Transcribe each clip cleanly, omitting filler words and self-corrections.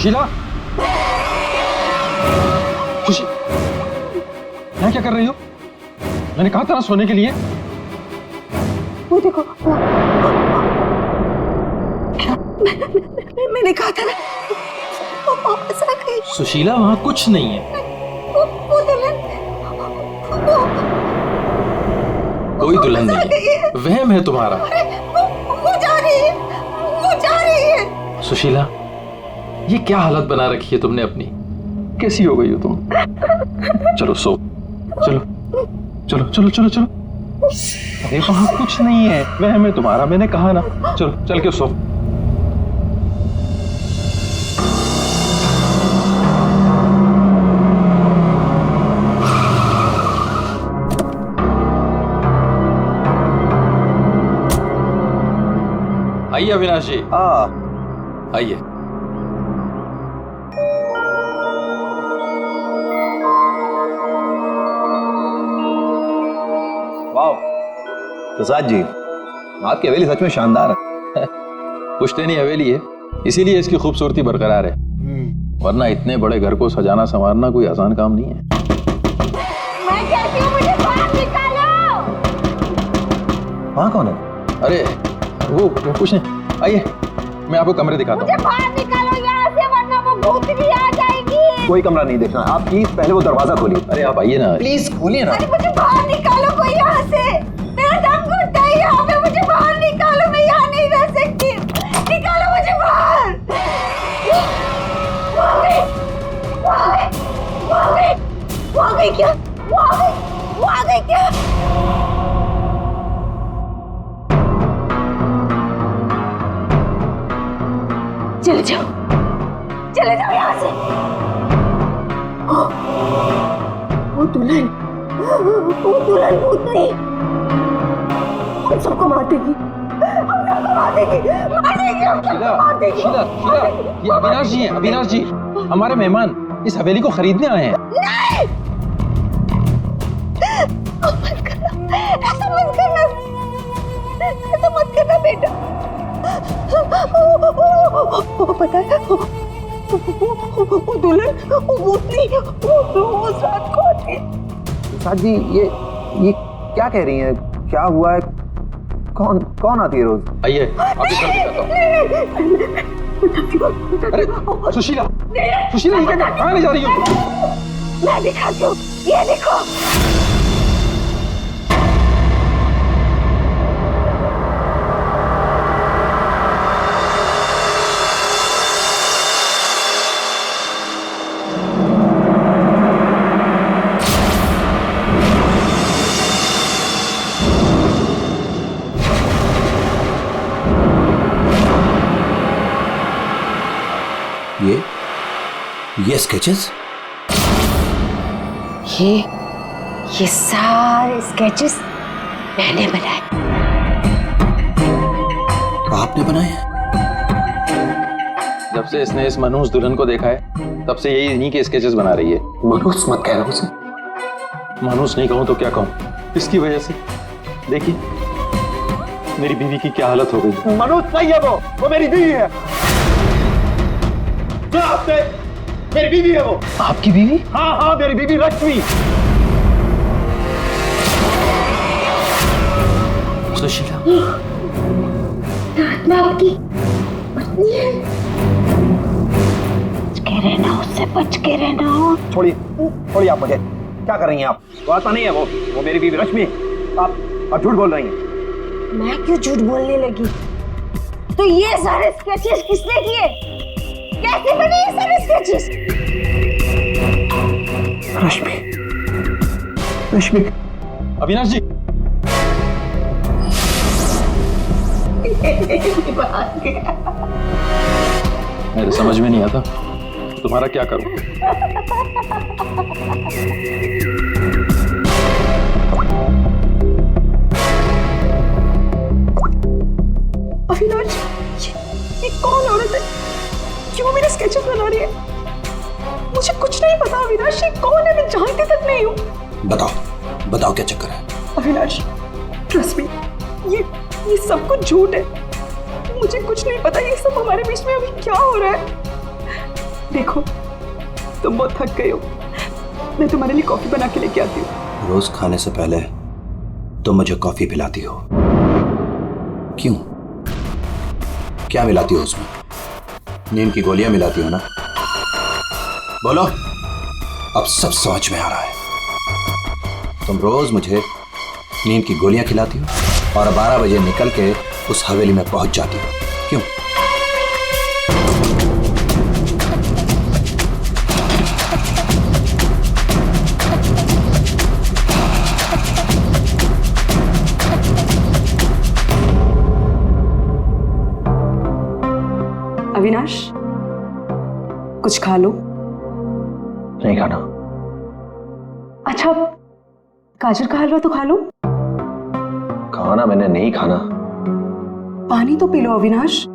सुशीला, यहाँ क्या कर रही हो? मैंने कहा था ना सोने के लिए। वो देखो, क्या मैंने कहा था ना, वो वापस आ गई। सुशीला, वहां कुछ नहीं है। वो दुल्हन, कोई दुल्हन नहीं है, वहम है तुम्हारा। वो जा रही है, वो जा रही है। सुशीला, ये क्या हालत बना रखी है तुमने अपनी? कैसी हो गई हो तुम? चलो सो, चलो चलो चलो चलो चलो। अरे वहां कुछ नहीं है, वहम है तुम्हारा, मैंने कहा ना। चलो चल के सो। आइए अविनाश जी, आइए। वाह प्रसाद जी, आपकी हवेली सच में शानदार है। पुश्तैनी हवेली है, इसीलिए इसकी खूबसूरती बरकरार है, वरना इतने बड़े घर को सजाना संवारना कोई आसान काम नहीं है। मैं कहती हूँ मुझे बाहर निकालो। वहाँ कौन है? अरे वो कुछ नहीं, आइए मैं आपको कमरे दिखाता मुझे हूँ। बाहर निकालो यहाँ से, वरना वो भूतनी आ जाएगी। कोई कमरा नहीं देखना, आप प्लीज पहले वो दरवाजा खोलिए। अरे आप आइए ना, प्लीज खोलिए ना। अरे मुझे बाहर निकालो कोई यहाँ से, मेरा दम घुटता है यहाँ पे। मुझे बाहर निकालो, मैं यहाँ नहीं रह सकती। निकालो मुझे बाहर। वो आ गई, वो आ गई, वो आ गई, वो आ गई क्या? वो आ गई, वो आ गई क्या? चले जाओ, चले जाओ यहाँ से। वो दुल्हन भूतनी हम सबको मार देगी, हम सबको मार देगी, मार देगी, हम सबको मार देगी। शीला, शीला, ये अविनाश जी हैं, अविनाश जी हमारे मेहमान इस हवेली को खरीदने आए हैं। नहीं, मत करना, ऐसा मत करना, ऐसा मत करना बेटा। वो पता है, वो दुल्हन, वो भूतनी, वो रात को आती है। प्रसाद जी, ये क्या कह रही हैं? क्या हुआ है? कौन आती है रोज? आइए आपको घर दिखाता हूँ। अरे सुशीला, सुशीला ये क्या, कहाँ ले जा रही हो? मैं दिखाती हूँ, ये देखो। ये स्केचेस? ये सारे स्केचेस मैंने बनाए। आपने बनाए? जब से इसने इस मनहूस दुल्हन को देखा है, तब से यही इन्हीं के स्केचेस बना रही है। मनहूस मत कहना उसे। मनहूस नहीं कहूं तो क्या कहूं, इसकी वजह से देखिए मेरी बीवी की क्या हालत हो गई। मनहूस नहीं है वो मेरी बीवी है। मेरी बीवी है वो। आपकी बीवी? हाँ, मेरी बीवी लक्ष्मी। सुशीला, आत्मा आपकी पत्नी है। बच के रहना, उससे बच के रहना। छोड़िए आप मुझे। क्या कर रही हैं आप? वो आत्मा नहीं है वो मेरी बीवी लक्ष्मी। आप झूठ बोल रही हैं। मैं क्यों झूठ बोलने लगी? तो ये सारे स्केचेस किसने किए? कैसे बने ये सारे स्केचेस? रश्मि। अविनाश जी। मेरे समझ में नहीं आता तुम्हारा क्या करूं। अविनाश, ये कौन औरत है? क्यों मेरे स्केचेस बना रही है? मुझे कुछ नहीं पता अविनाश, ये कौन है? मैं जानती तक नहीं हूँ। बताओ क्या चक्कर है? अविनाश, ट्रस्ट मी, ये सब कुछ झूठ है। मुझे कुछ नहीं पता ये सब हमारे बीच में अभी क्या हो रहा है। देखो तुम बहुत थक गए हो, मैं तुम्हारे लिए कॉफी बना के लेके आती हूँ। रोज खाने से पहले तुम मुझे कॉफी पिलाती हो, क्यों? क्या मिलाती हो उसमें? नींद की गोलियां मिलाती हो ना? बोलो, अब सब समझ में आ रहा है। तुम रोज मुझे नींद की गोलियां खिलाती हो और 12 बजे निकल के उस हवेली में पहुंच जाती हो, क्यों? अविनाश, कुछ खा लो। नहीं खाना। अच्छा, गाजर का हलवा तो खा लो। खाना मैंने नहीं खाना। पानी तो पी लो अविनाश।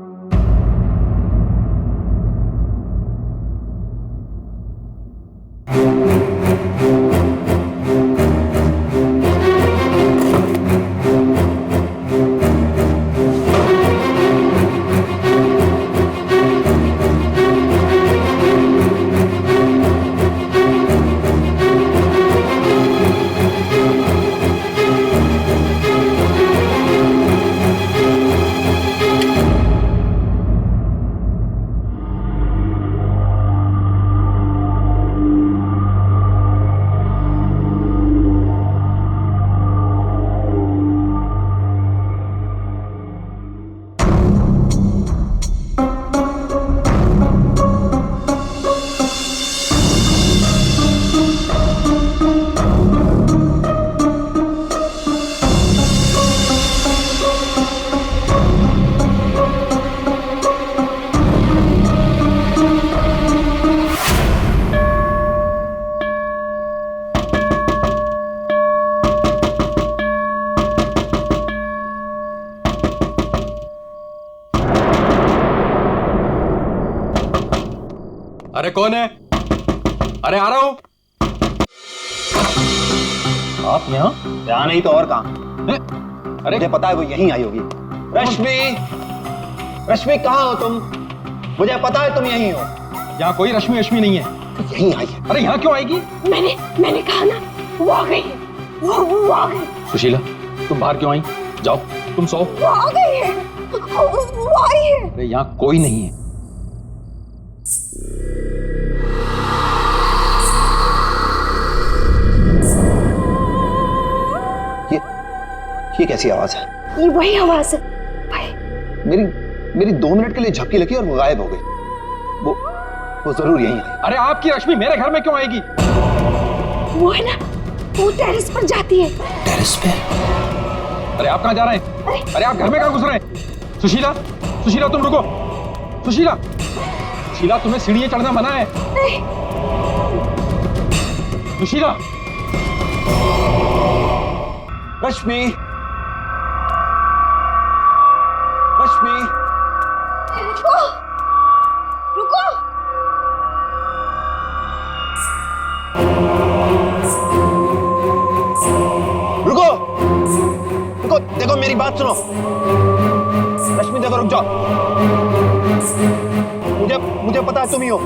अरे कौन है? अरे आ रहा हूं। आप यहाँ नहीं तो और कहाँ? अरे मुझे पता है वो यहीं आई होगी। रश्मि, रश्मि कहाँ हो तुम? मुझे पता है तुम यहीं हो। यहाँ कोई रश्मि रश्मि नहीं है। यहीं आई है। अरे यहाँ क्यों आएगी? मैंने कहा ना, वो आ गई है। वो आ गई। सुशीला, तुम बाहर क्यों आई? जाओ तुम सो। वो आ गई है। वो आई है। अरे यहाँ कोई नहीं है। ये कैसी आवाज है? ये वही आवाज है। मेरी 2 मिनट के लिए झपकी लगी और वो गायब हो गई। वो जरूर यहीं आई। अरे आपकी रश्मि मेरे घर में क्यों आएगी? वो है ना, वो टेरेस पर जाती है। टेरेस पे? अरे आप कहाँ जा रहे हैं? अरे आप घर में कहाँ घुस रहे हैं? सुशीला, सुशीला तुम रुको। सुशीला, सुशीला तुम्हें सीढ़ियां चढ़ना मना है। नहीं। सुशीला। रश्मि, रश्मि, रुको, रुको। रुको, रुको, देखो मेरी बात सुनो। रश्मि देखो, रुक जाओ। मुझे पता है तुम ही हो।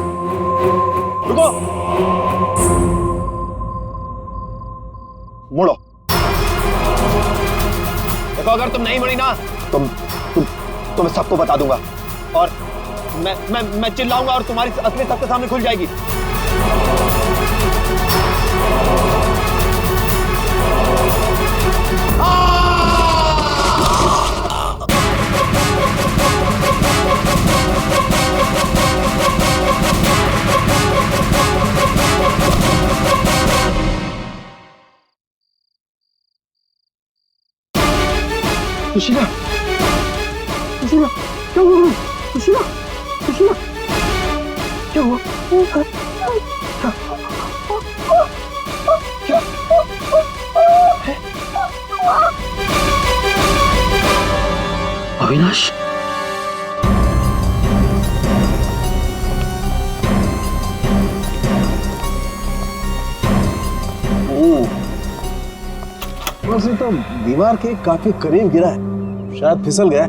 रुको, मुड़ो। देखो अगर तुम नहीं मुड़ी ना, तो मैं सबको बता दूंगा और मैं चिल्लाऊंगा और तुम्हारी असली सबके सामने खुल जाएगी। सुशीला, सुशीला, क्या हुआ? सुशीला, सुशीला, क्या हुआ? क्या? अविनाश, वैसे तो दीवार के काफी करीब गिरा है, शायद फिसल गया।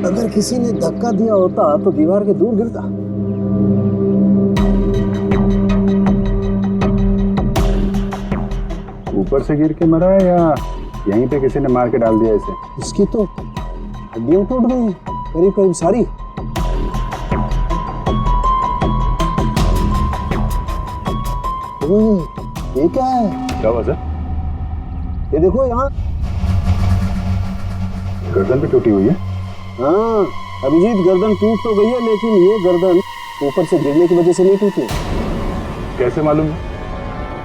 अगर किसी ने धक्का दिया होता तो दीवार के दूर गिरता। ऊपर से गिर के मरा है या यहीं पे किसी ने मार के डाल दिया इसे? इसकी तो हड्डियां टूट गई हैं, करीब करीब सारी। ओए, ये क्या है? क्या हुआ सर? ये देखो यहाँ। गर्दन भी टूटी हुई है। हाँ अभिजीत, गर्दन टूट तो गई है लेकिन ये गर्दन ऊपर से गिरने की वजह से नहीं टूटी। कैसे मालूम?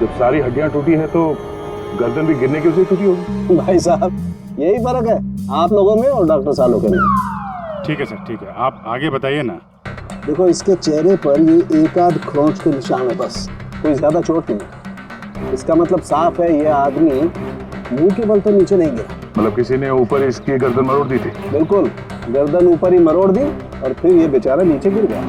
जब सारी हड्डियां टूटी है तो गर्दन भी गिरने की वजह से टूटी होगी। भाई साहब यही फर्क है आप लोगों में और डॉक्टर सालों के में। ठीक है सर, ठीक है, आप आगे बताइए ना। देखो इसके चेहरे पर ये एक आध खरोंच के निशान है, बस कोई ज्यादा चोट नहीं। इसका मतलब साफ है ये आदमी मुंह के बल तो नीचे नहीं गिरा। मतलब किसी ने ऊपर इसकी गर्दन मरोड़ दी थी? बिल्कुल, गर्दन ऊपर ही मरोड़ दी और फिर ये बेचारा नीचे गिर गया।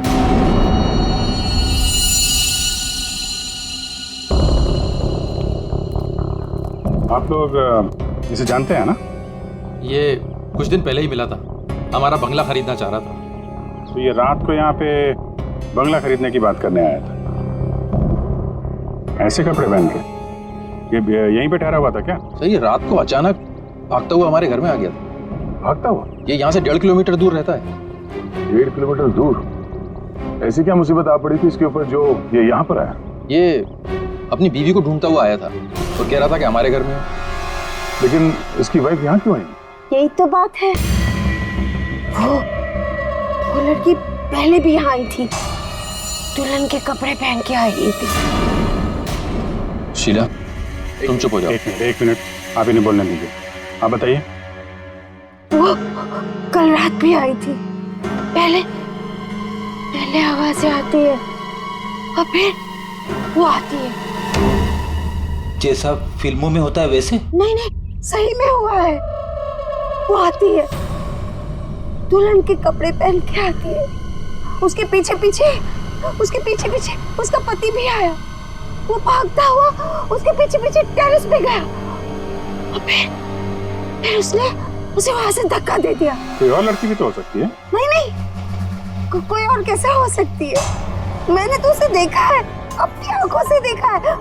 आप लोग इसे जानते हैं ना? ये कुछ दिन पहले ही मिला था, हमारा बंगला खरीदना चाह रहा था। तो ये रात को यहाँ पे बंगला खरीदने की बात करने आया था। ऐसे कपड़े पहन के ये यहीं पे ठहरा हुआ था क्या? सर ये रात को अचानक भागता हुआ हमारे घर में आ गया था। भागता हुआ? ये यहाँ से 1.5 किलोमीटर दूर रहता है। 1.5 किलोमीटर दूर? ऐसी क्या मुसीबत आ पड़ी थी इसके ऊपर जो ये यहाँ पर आया? ये अपनी बीवी को ढूंढता हुआ आया था और कह रहा था कि हमारे घर में है। लेकिन इसकी वाइफ यहाँ क्यों आई? यही तो बात है, वो लड़की पहले भी यहाँ आई थी, दुल्हन के कपड़े पहन के आई थी। शीला तुम चुप हो जाओ। एक मिनट, आप इन्हें बोलने दीजिए। आप बताइए। वो कल रात भी आई थी, पहले आवाजें आती है और फिर वो आती है। जैसा फिल्मों में होता है वैसे? नहीं, सही में हुआ है। वो आती है, दुल्हन के कपड़े पहन के आती है, उसके पीछे पीछे उसका पति भी आया। वो भागता हुआ उसके पीछे पीछे टेरेस पे गया और फिर उसने उसे वहां से धक्का दे दिया। कोई और लड़की भी तो हो सकती है। नहीं, कोई और कैसे हो सकती है? मैंने तो उसे देखा है, अपनी आंखों से देखा है।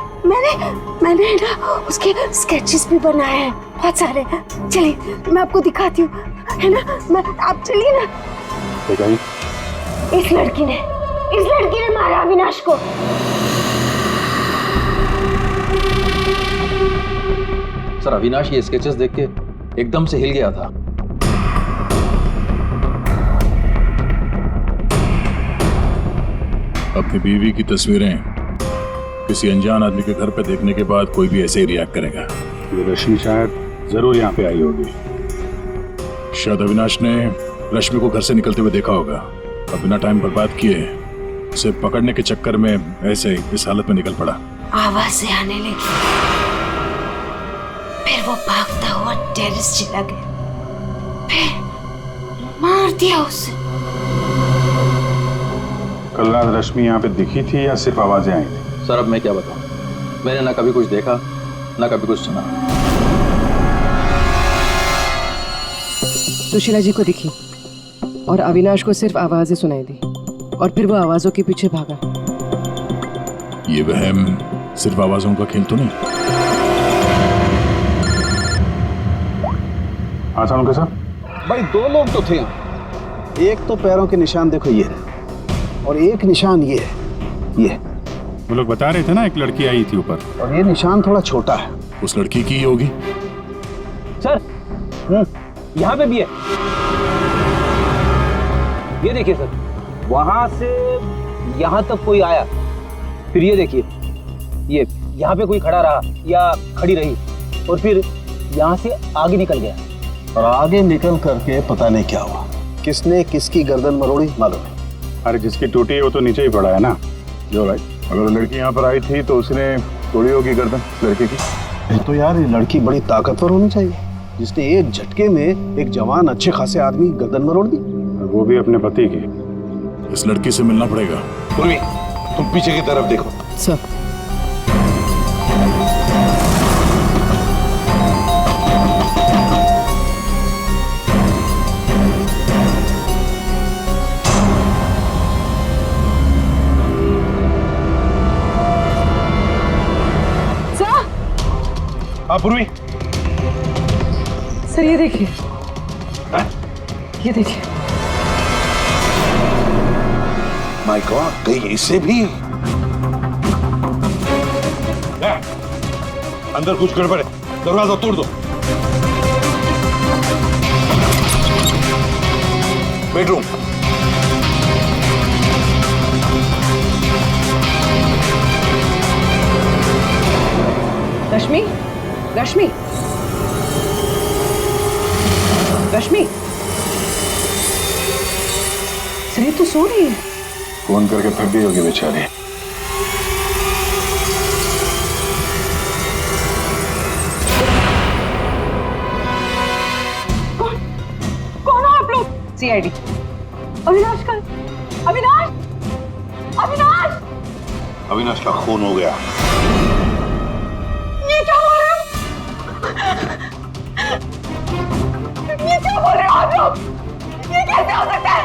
मैंने ना उसके स्केचेस भी बनाए हैं बहुत सारे। चलिए मैं आपको दिखाती हूँ, है ना? आप चलिए ना। दिखाइए। इस लड़की ने मारा अविनाश को। सर अविनाश ये स्केचेस देख के एकदम से हिल गया था। अपनी बीवी की तस्वीरें किसी अनजान आदमी के घर पे देखने के बाद कोई भी ऐसे ही रिएक्ट करेगा। ये रश्मि शायद जरूर यहाँ पे आई होगी। शायद अविनाश ने रश्मि को घर से निकलते हुए देखा होगा और बिना टाइम बर्बाद किए उसे पकड़ने के चक्कर में ऐसे इस हालत में निकल पड़ा। आवाजें आने लगी, फिर वो भागता हुआ टेरेस चला गया, फिर मार दिया उसे। कल रात रश्मि यहाँ पे दिखी थी या सिर्फ आवाजें आई थी? सर अब मैं क्या बताऊं, मैंने ना कभी कुछ देखा ना कभी कुछ सुना। सुशीला जी को दिखी और अविनाश को सिर्फ आवाजें सुनाई दी और फिर वो आवाजों के पीछे भागा। ये वहम सिर्फ आवाजों का खेल तो नहीं? हाँ सानुका साहब। भाई 2 लोग तो थे यहाँ। एक तो पैरों के निशान देखो ये है और एक निशान ये है, ये। वो लोग बता रहे थे ना एक लड़की आई थी ऊपर, और ये निशान थोड़ा छोटा है। उस लड़की की ही होगी। सर यहाँ पे भी है, ये देखिए सर, वहां से यहाँ तक कोई आया, फिर ये देखिए, ये यहाँ पे कोई खड़ा रहा या खड़ी रही और फिर यहाँ से आगे निकल गया। और आगे निकल करके पता नहीं क्या हुआ, किसने किसकी गर्दन मरोड़ी मालूम नहीं। अरे जिसकी टूटी है वो तो नीचे ही पड़ा है ना। जो भाई, अगर लड़की यहाँ पर आई थी तो उसने तोड़ी होगी गर्दन लड़के की। तो यार ये लड़की बड़ी ताकतवर होनी चाहिए जिसने एक झटके में एक जवान अच्छे खासे आदमी गर्दन मरोड़ दी। वो भी अपने पति की। इस लड़की से मिलना पड़ेगा। उर्मी, तुम पीछे की तरफ देखो। सर हाँ पूर्वी। सर ये देखिए, ये देखिए। माय गॉड, कहीं इससे भी अंदर कुछ गड़बड़ है, दरवाजा तोड़ दो। बेडरूम। रश्मि, रश्मि, रश्मि, सर तो सो रही है। फोन करके थक गई होगी बेचारी। कौन हो आप लोग? सीआईडी। अविनाश का, अविनाश, अविनाश, अविनाश का खून हो गया। ये क्या बोल रहे हो? ये क्या बोल रहे हो आप लोग? ये कैसे हो सकता है?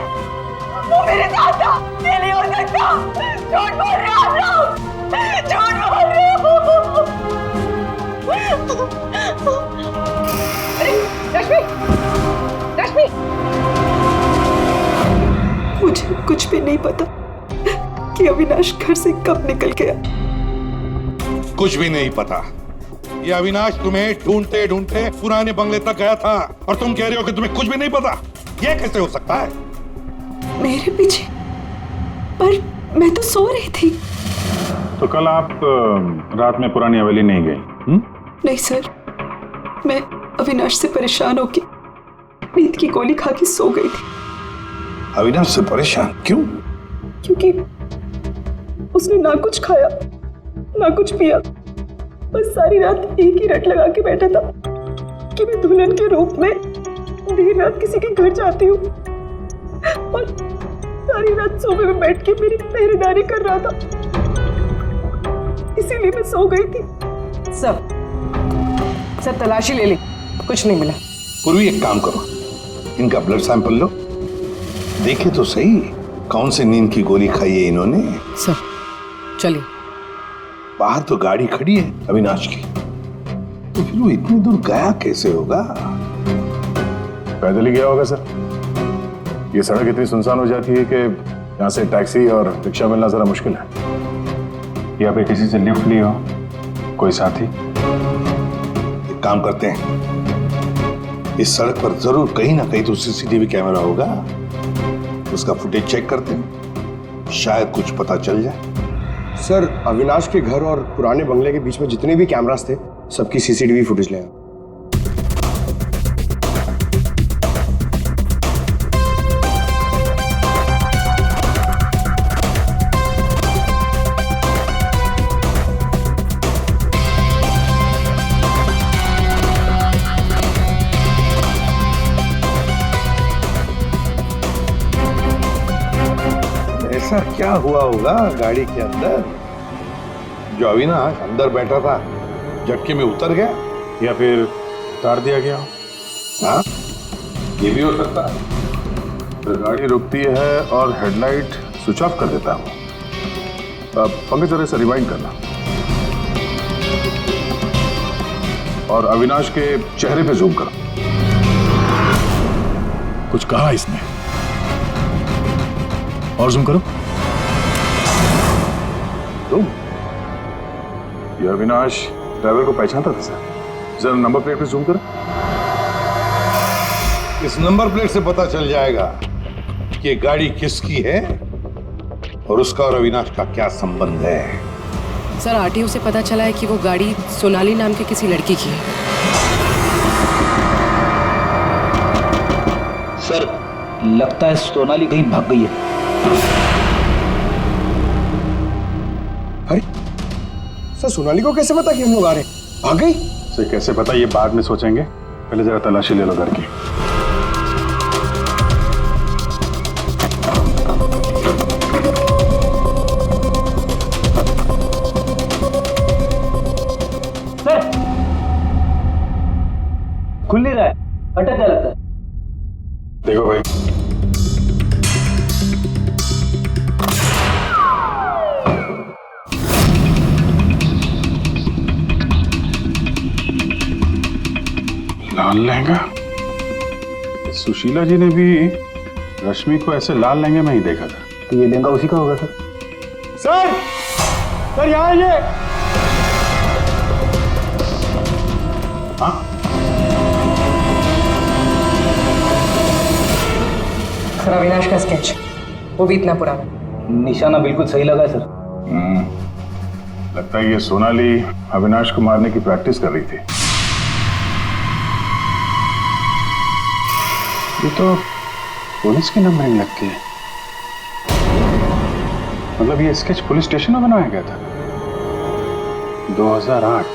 वो मेरे साथ था, ये नहीं हो सकता। झूठ बोल रहे हो आप लोग, झूठ बोल रहे हो। अरे रश्मि, रश्मि, मुझे कुछ भी नहीं पता कि अविनाश घर से कब निकल गया। कुछ भी नहीं पता। ये अविनाश तुम्हें ढूंढते ढूंढते पुराने बंगले तक गया था और तुम कह रहे हो कि तुम्हें कुछ भी नहीं पता। ये कैसे हो सकता है? मेरे पीछे? पर मैं तो सो रही थी। तो कल आप रात में पुरानी हवेली नहीं गई? नहीं सर, मैं अविनाश से परेशान होकर नींद की गोली खा के सो गई थी। अविनाश से परेशान क्यों? क्योंकि उसने ना कुछ खाया ना कुछ पिया, बस सारी रात एक ही रट लगा के बैठा था कि मैं दुल्हन के रूप में देर रात किसी के घर जाती हूँ, और सारी रात सोफे में बैठ के मेरी पहरेदारी कर रहा था। इसीलिए मैं सो गई थी। सब तलाशी ले ली, कुछ नहीं मिला। पूर्वी एक काम करो, इनका ब्लड सैंपल लो, देखे तो सही कौन से नींद की गोली खाई है इन्होंने। सर चलिए। बाहर तो गाड़ी खड़ी है अविनाश की, तो फिर वो इतनी दूर गया कैसे होगा? पैदल ही गया होगा सर। ये सड़क इतनी सुनसान हो जाती है कि यहाँ से टैक्सी और रिक्शा मिलना जरा मुश्किल है। या फिर किसी से लिफ्ट ली हो, कोई साथी। एक काम करते हैं, इस सड़क पर जरूर कहीं ना कहीं तो सीसीटीवी कैमरा होगा, उसका फुटेज चेक करते हैं, शायद कुछ पता चल जाए। सर, अविनाश के घर और पुराने बंगले के बीच में जितने भी कैमरास थे सबकी सीसीटीवी फुटेज ले आए। ऐसा क्या हुआ होगा गाड़ी के अंदर जो अविनाश अंदर बैठा था झटके में उतर गया, या फिर उतार दिया गया। हाँ ये भी हो सकता है। तो गाड़ी रुकती है और हेडलाइट स्विच ऑफ कर देता हूँ। पंकज जरा से रिवाइंड करना और अविनाश के चेहरे पे जूम करो। कुछ कहा इसने? और जूम करो। तुम ये अविनाश ड्राइवर को पहचानता था सर। जरा नंबर प्लेट पे जूम करो। इस नंबर प्लेट से पता चल जाएगा कि ये गाड़ी किसकी है और उसका और अविनाश का क्या संबंध है। सर आरटीओ से पता चला है कि वो गाड़ी सोनाली नाम के किसी लड़की की है। सर लगता है सोनाली कहीं भाग गई है। अरे सर, सोनाली को कैसे पता कि हम लोग आ रहे हैं? भाग गई? सर कैसे पता, ये बाद में सोचेंगे, पहले जरा तलाशी ले लो घर की। सर खुल नहीं रहा है, अटक गया लगता है। देखो भाई, लाल लहंगा? सुशीला जी ने भी रश्मि को ऐसे लाल लहंगे में ही देखा था। तो ये लहंगा उसी का होगा सर। सर, सर यहाँ आइए। हाँ, सर अविनाश का स्केच, वो भी इतना पुराना। निशाना बिल्कुल सही लगा है सर। लगता है ये सोनाली अविनाश को मारने की प्रैक्टिस कर रही थी। ये तो पुलिस की नंबरिंग लगती है। मतलब ये स्केच पुलिस स्टेशन में बनाया गया था 2008।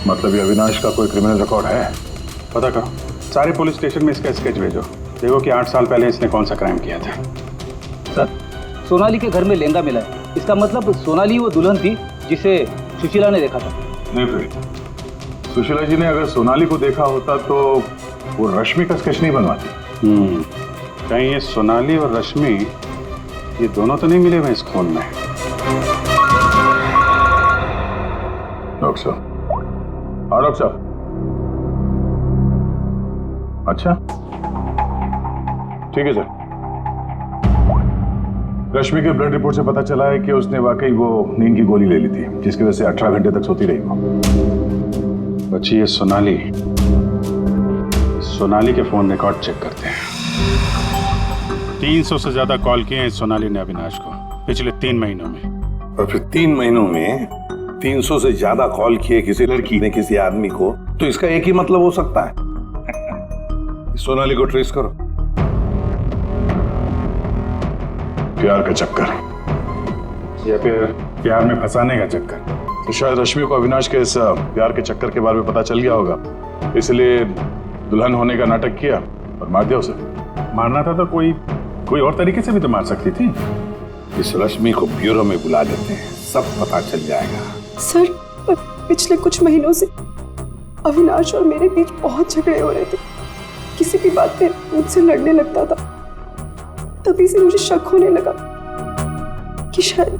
मतलब ये अविनाश का कोई क्रिमिनल रिकॉर्ड है? पता करो, सारे पुलिस स्टेशन में इसका स्केच भेजो, देखो कि 8 साल पहले इसने कौन सा क्राइम किया था। सर, सोनाली के घर में लहंगा मिला है, इसका मतलब सोनाली वो दुल्हन थी जिसे सुशीला ने देखा था। नहीं फिर सुशीला जी ने अगर सोनाली को देखा होता तो वो रश्मि का स्केच नहीं बनवाती। कहीं ये सोनाली और रश्मि ये दोनों तो नहीं मिले हुए इस खून में? डॉक्टर साहब। हाँ डॉक्टर साहब। अच्छा ठीक है सर। रश्मि के ब्लड रिपोर्ट से पता चला है कि उसने वाकई वो नींद की गोली ले ली थी, जिसकी वजह से 18 घंटे तक सोती रही वो। बच्ची ये सोनाली के फोन रिकॉर्ड चेक करते हैं। 300 से ज्यादा कॉल किए हैं सोनाली ने अविनाश को पिछले 3 महीनों में। और फिर 3 महीनों में 300 से ज्यादा कॉल किए किसी लड़की ने किसी आदमी को, तो इसका एक ही मतलब हो सकता है। सोनाली को ट्रेस करो। प्यार का चक्कर या फिर प्यार में फंसाने का चक्कर। तो शायद रश्मि को अविनाश के इस प्यार के चक्कर के बारे में पता चल गया होगा, इसलिए दुल्हन होने का नाटक किया और मार दिया उसे। मारना था तो कोई और तरीके से भी तो मार सकती थी। इस रश्मि को ब्यूरो में बुला देते हैं, सब पता चल जाएगा। सर, पिछले कुछ महीनों से अविनाश और मेरे बीच बहुत झगड़े हो रहे थे। किसी भी बात पे मुझसे लड़ने लगता था। तभी से मुझे शक होने लगा कि शायद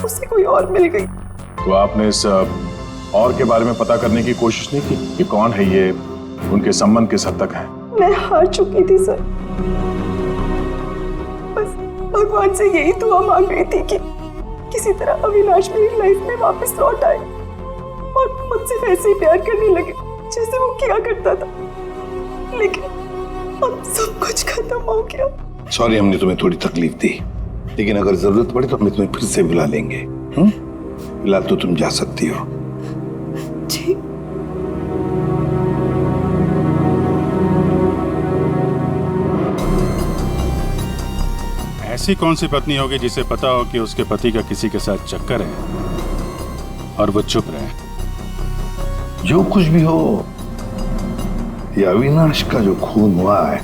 उसे कोई और मिल गई। तो आपने इस और के बारे में पता करने की कोशिश नहीं की कि कौन है ये, उनके संबंध किस हद तक है? मैं हार चुकी थी सर। बस भगवान से यही दुआ मांग रही थी कि किसी तरह अविनाश मेरी लाइफ में वापस लौट आए और मुझसे वैसे ही प्यार करने लगे जैसे वो किया करता था। लेकिन अब सब कुछ खत्म हो गया। सॉरी हमने तुम्हें थोड़ी तकलीफ दी, लेकिन अगर जरूरत पड़े तो हम तुम्हें फिर से बुला लेंगे। फिलहाल तो तुम जा सकती हो। जी। ऐसी कौन सी पत्नी होगी जिसे पता हो कि उसके पति का किसी के साथ चक्कर है और वो चुप रहे? जो कुछ भी हो, ये अविनाश का जो खून हुआ है,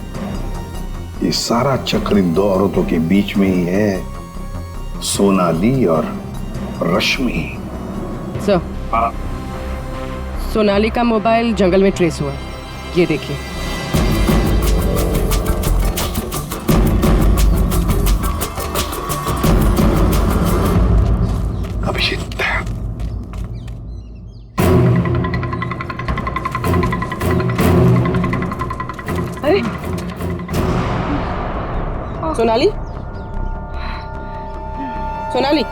ये सारा चक्र इन 2 औरतों के बीच में ही है, सोनाली और रश्मि। सर, सोनाली का मोबाइल जंगल में ट्रेस हुआ, ये देखिए। अभिषेक, अरे सोनाली, सोनाली,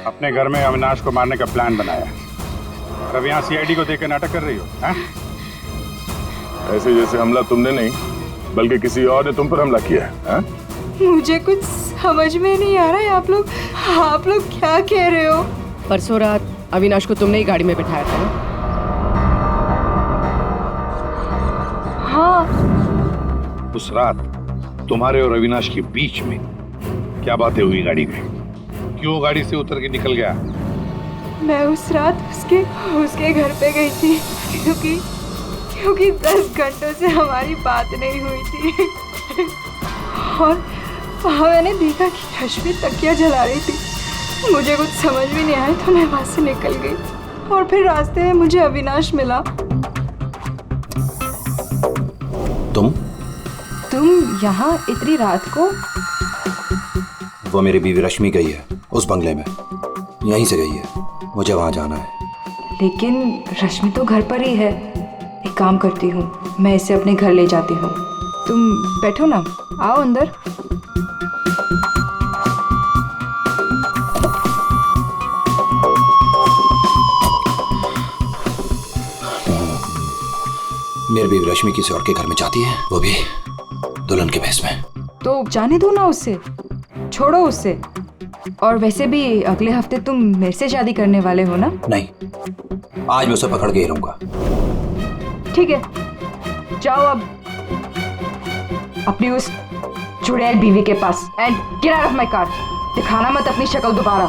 अपने घर में अविनाश को मारने का प्लान बनाया और अब यहाँ सीआईडी को देकर नाटक कर रही हो? ऐसे जैसे हमला तुमने नहीं बल्कि किसी और ने तुम पर हमला किया है। मुझे कुछ समझ में नहीं आ रहा है। आप लोग क्या कह रहे हो? परसों रात अविनाश को तुमने ही गाड़ी में बिठाया था ना? हाँ। उस रात तुम्हारे और अविनाश के बीच में क्या बातें हुई गाड़ी में? क्यों गाड़ी से उतर के निकल गया? मैं उस रात उसके घर पे गई थी क्योंकि 10 घंटों से हमारी बात नहीं हुई थी और वहाँ मैंने देखा कि रश्मि तकिया जला रही थी। मुझे कुछ समझ भी नहीं आया तो मैं वहाँ से निकल गई और फिर रास्ते में मुझे अविनाश मिला। तुम यहाँ इतनी रात को? वो मेरी बीवी रश्मि गई है उस बंगले में, यहीं से गई है, मुझे वहां जाना है। लेकिन रश्मि तो घर पर ही है। एक काम करती हूँ, मैं इसे अपने घर ले जाती हूँ। तुम बैठो ना, आओ अंदर। मेरी बीवी रश्मि किसी और के घर में जाती है, वो भी दुल्हन के भेष में। तो जाने दो ना उसे, छोड़ो उससे। और वैसे भी अगले हफ्ते तुम मेरे से शादी करने वाले हो ना? नहीं, आज मैं उसे पकड़ के ही रहूंगा। ठीक है, जाओ अब अपनी उस चुड़ैल बीवी के पास and get out of my car. दिखाना मत अपनी शक्ल दोबारा।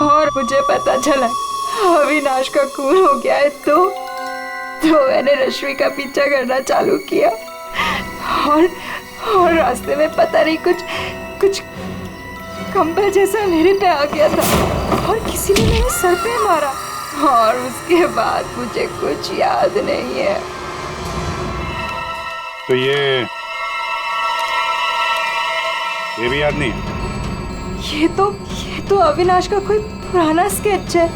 और मुझे पता चला अविनाश का खून हो गया है तो मैंने रश्मि का पीछा करना चालू किया और रास्ते में पता नहीं कुछ कंबल जैसा मेरे पे आ गया था और किसी ने मेरे सर पे मारा और उसके बाद मुझे कुछ याद नहीं है। तो ये भी याद नहीं है? ये तो अविनाश का कोई पुराना स्केच है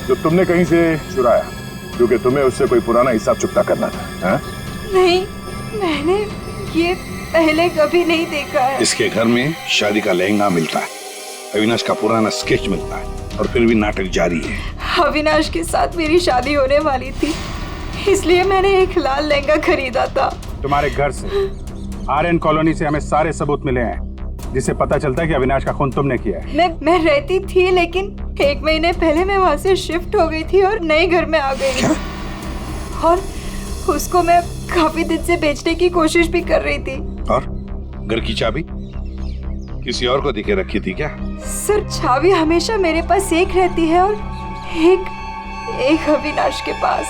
जो तुमने कहीं से चुराया, क्योंकि तुम्हें उससे कोई पुराना हिसाब चुकता करना था। हा? नहीं, मैंने ये पहले कभी नहीं देखा है। इसके घर में शादी का लहंगा मिलता है, अविनाश का पुराना स्केच मिलता है और फिर भी नाटक जारी है। अविनाश के साथ मेरी शादी होने वाली थी, इसलिए मैंने एक लाल लहंगा खरीदा था। तुम्हारे घर से आर्यन कॉलोनी से हमें सारे सबूत मिले हैं जिससे पता चलता है कि अविनाश का खून तुमने किया है। मैं रहती थी, लेकिन 1 महीने पहले मैं वहाँ से शिफ्ट हो गई थी और नए घर में आ गई। और उसको मैं काफी दिन से बेचने की कोशिश भी कर रही थी। और घर की चाबी किसी और को दिखे रखी थी क्या? सर, चाबी हमेशा मेरे पास एक रहती है और एक अविनाश के पास।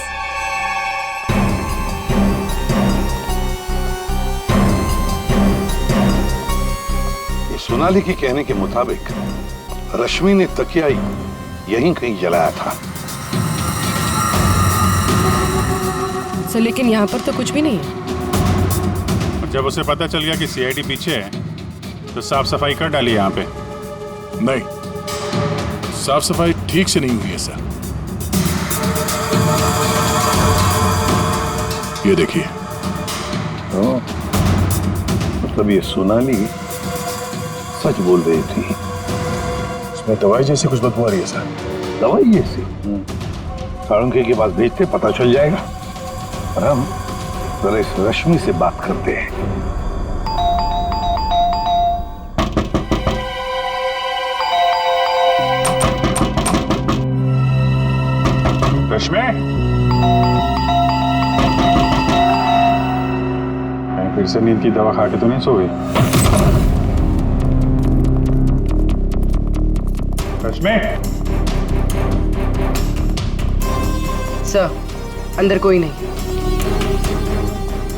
सोनाली के कहने के मुताबिक रश्मि ने तकिया यहीं कहीं जलाया था। सर, लेकिन यहाँ पर तो कुछ भी नहीं है। जब उसे पता चल गया कि सीआईडी पीछे है तो साफ सफाई कर डाली यहाँ पे। नहीं, साफ सफाई ठीक से नहीं हुई है सर। ये देखिए। मतलब ये सोनाली सच बोल रही थी। इसमें दवाई जैसी कुछ बदबू आ रही है सर। दवाई जैसी? साळुंखे के पास भेजते, पता चल जाएगा। और हम जरा इस रश्मि से बात करते हैं। रश्मि, फिर से नींद की दवा खा के तो नहीं सो गई? रश्मि, सर, अंदर कोई नहीं।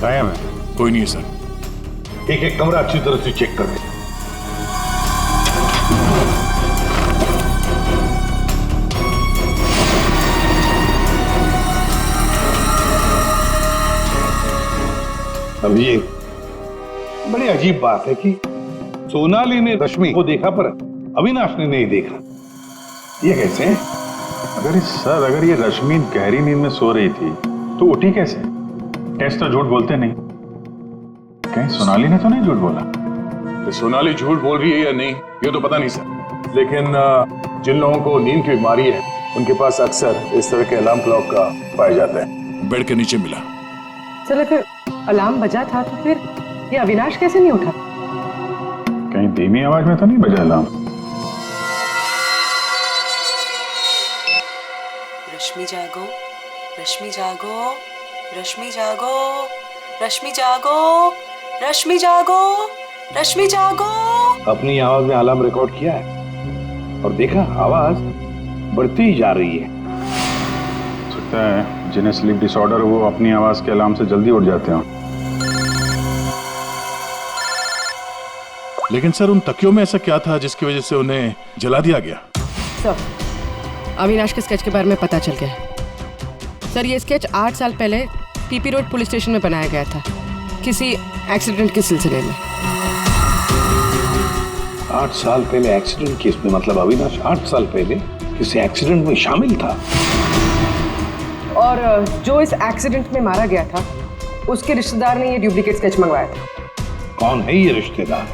गायब है? कोई नहीं है सर। एक कमरा अच्छी तरह से चेक कर ले। अब ये बड़ी अजीब बात है कि सोनाली ने रश्मि को देखा पर अविनाश ने नहीं देखा। ये कैसे? अगर ये रश्मि गहरी नींद में सो रही थी तो उठी कैसे? टेस्ट तो झूठ बोलते नहीं। कहीं सोनाली ने तो नहीं झूठ बोला? कि सोनाली झूठ बोल रही है या नहीं ये तो पता नहीं सर, लेकिन जिन लोगों को नींद की बीमारी है उनके पास अक्सर इस तरह के अलार्म क्लॉक का पाए जाते हैं। बेड के नीचे मिला। सर, अगर अलार्म बजा था तो फिर ये अविनाश कैसे नहीं उठा? कहीं धीमी आवाज में तो नहीं बजा अलार्म? रश्मि जागो, रश्मि जागो, रश्मि जागो, रश्मि जागो, रश्मि जागो, रश्मि जागो। अपनी आवाज में अलार्म रिकॉर्ड किया है और देखा आवाज बढ़ती ही जा रही है। सकता है जिन्हें स्लीप डिसऑर्डर वो अपनी आवाज के अलार्म से जल्दी उठ जाते हैं। लेकिन सर, उन तकियों में ऐसा क्या था जिसकी वजह से उन्हें जला दिया गया? सर, अविनाश के स्केच के बारे में पता चल गया है। सर ये स्केच 8 साल पहले पीपी रोड पुलिस स्टेशन में बनाया गया था, किसी एक्सीडेंट के सिलसिले में। 8 साल पहले एक्सीडेंट केस में, मतलब अविनाश 8 साल पहले किसी एक्सीडेंट में शामिल था। और जो इस एक्सीडेंट में मारा गया था उसके रिश्तेदार ने ये डुप्लीकेट स्केच मंगवाया था। कौन है ये रिश्तेदार?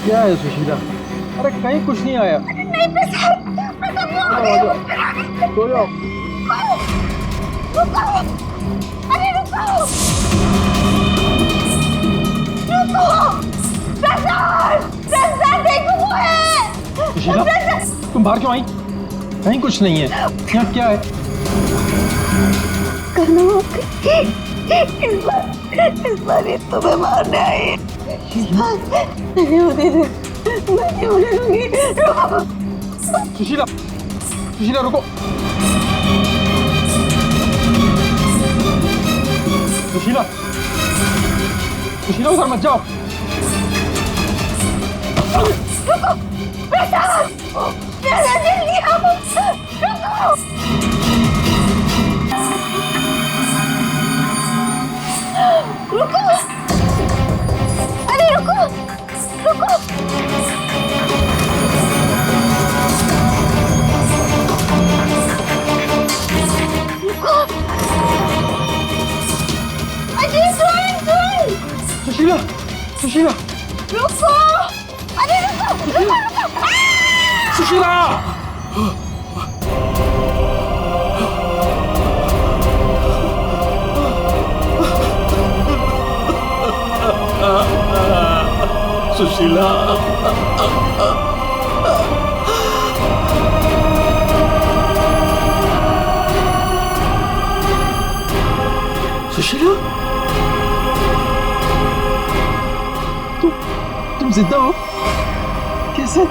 क्या है सुशीला? अरे कहीं कुछ नहीं आया। नहीं प्रसाद, सो जाओ। रुको, अरे रुको, प्रसाद, प्रसाद देखो वो है। सुशीला तुम बाहर क्यों आई? कहीं कुछ नहीं है। यहाँ क्या है? इस बार ये तुम्हें मारने आई है। नहीं होती थी, मैं नहीं होने दूंगी। सुशीला, सुशीला रुको। सुशीला, सुशीला उधर मत जाओ। रुको, प्रसाद, मेरा जल्दी आओ, रुको। रुको, अरे रुको, रुको। रुको, अरे सुन। सुशीला, सुशीला, रुको, अरे रुको, रुको, रुको। सुशीला! सुशीला, सुशीला, तुम जिंदा हो? कैसे?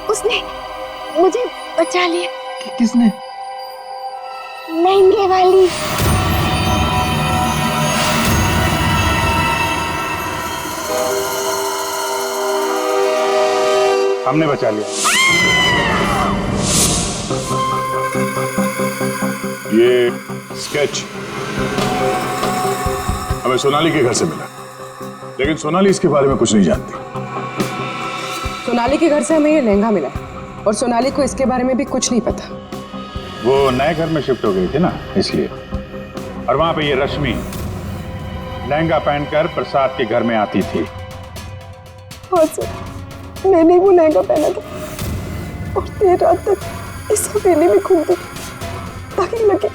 उसने मुझे बचा लिया। किसने? लहंगे वाली। हमने बचा लिया। ये स्केच हमें सोनाली के घर से मिला, लेकिन सोनाली इसके बारे में कुछ नहीं जानती। सोनाली के घर से हमें ये लहंगा मिला और सोनाली को इसके बारे में भी कुछ नहीं पता। वो नए घर में शिफ्ट हो गई थी ना, इसलिए। और वहां पे ये रश्मि लहंगा पहनकर प्रसाद के घर में आती थी। हाँ सर, मैंने वो लहंगा पहना था और देर रात तक इस हवेली में घूमती ताकि लगे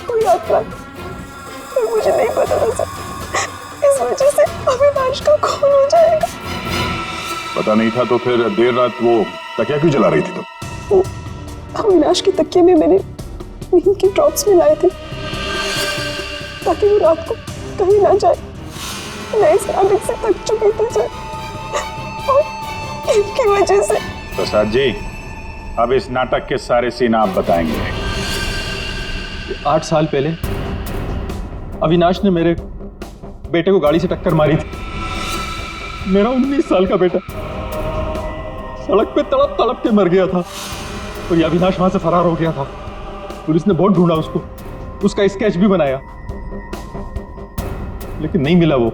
कोई आत्मा, पर मुझे नहीं पता था सर, इस वजह से अविनाश का खून हो जाएगा। पता नहीं था तो फिर देर रात वो तकिया क्यों जला रही थी तुम? वो अविनाश के तकिए में मैंने नींद की ड्रॉप्स मिलाए थे ताकि वो रात को कहीं ना जाए। मैं इस आदत से थक चुकी थी सर, और इनकी वजह से। प्रसाद जी, अब इस नाटक के सारे सीन आप बताएंगे। 8 साल पहले अविनाश ने मेरे बेटे को गाड़ी से टक्कर मारी थी। मेरा 19 साल का बेटा सड़क पे तड़प तड़प के मर गया था और ये अविनाश वहां से फरार हो गया था। पुलिस ने बहुत ढूंढा उसको, उसका स्केच भी बनाया, लेकिन नहीं मिला वो।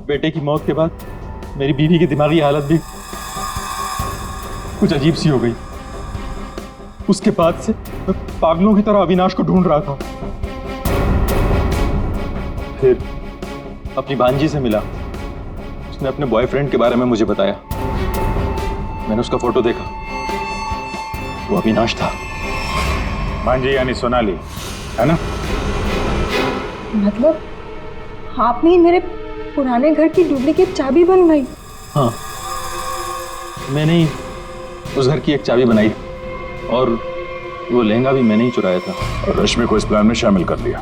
बेटे की मौत के बाद मेरी बीवी की दिमागी हालत भी कुछ अजीब सी हो गई। उसके बाद से मैं पागलों की तरह अविनाश को ढूंढ रहा था। फिर अपनी भांजी से मिला, उसने अपने बॉयफ्रेंड के बारे में मुझे बताया। मैंने उसका फोटो देखा, वो अविनाश था। भांजी यानी सोनाली, है ना? मतलब आपने ही मेरे पुराने घर की डुप्लीकेट चाबी बनवाई? हाँ, मैंने ही उस घर की एक चाबी बनाई और वो लहंगा भी मैंने ही चुराया था। और रश्मि को इस प्लान में शामिल कर लिया।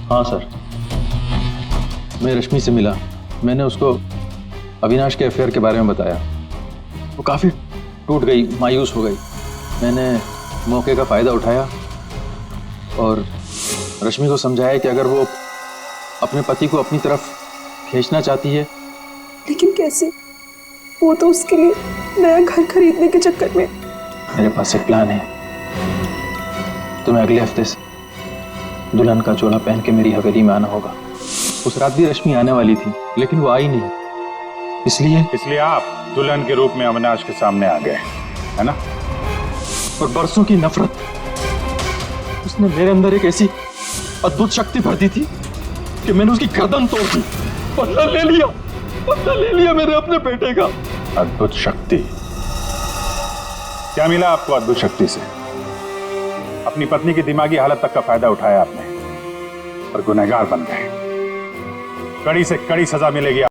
हाँ सर, मैं रश्मि से मिला, मैंने उसको अविनाश के अफेयर के बारे में बताया। वो काफ़ी टूट गई, मायूस हो गई। मैंने मौके का फ़ायदा उठाया और रश्मि को समझाया कि अगर वो अपने पति को अपनी तरफ खींचना चाहती है। लेकिन कैसे? वो तो उसके लिए नया घर खरीदने के चक्कर में। मेरे पास एक प्लान है। तुम्हें अगले हफ्ते से दुल्हन का जोड़ा पहन के मेरी हवेली में आना होगा। उस रात भी रश्मि आने वाली थी, लेकिन वो आई नहीं। इसलिए आप दुल्हन के रूप में अविनाश के सामने आ गए, है ना? और बरसों की नफरत, उसने मेरे अंदर एक ऐसी अद्भुत शक्ति भर दी थी कि मैंने उसकी गर्दन तोड़ दी। बदला ले लिया मेरे अपने बेटे का। अद्भुत शक्ति? क्या मिला आपको अद्भुत शक्ति से? अपनी पत्नी की दिमागी हालत तक का फायदा उठाया आपने और गुनहगार बन गए। कड़ी से कड़ी सजा मिलेगी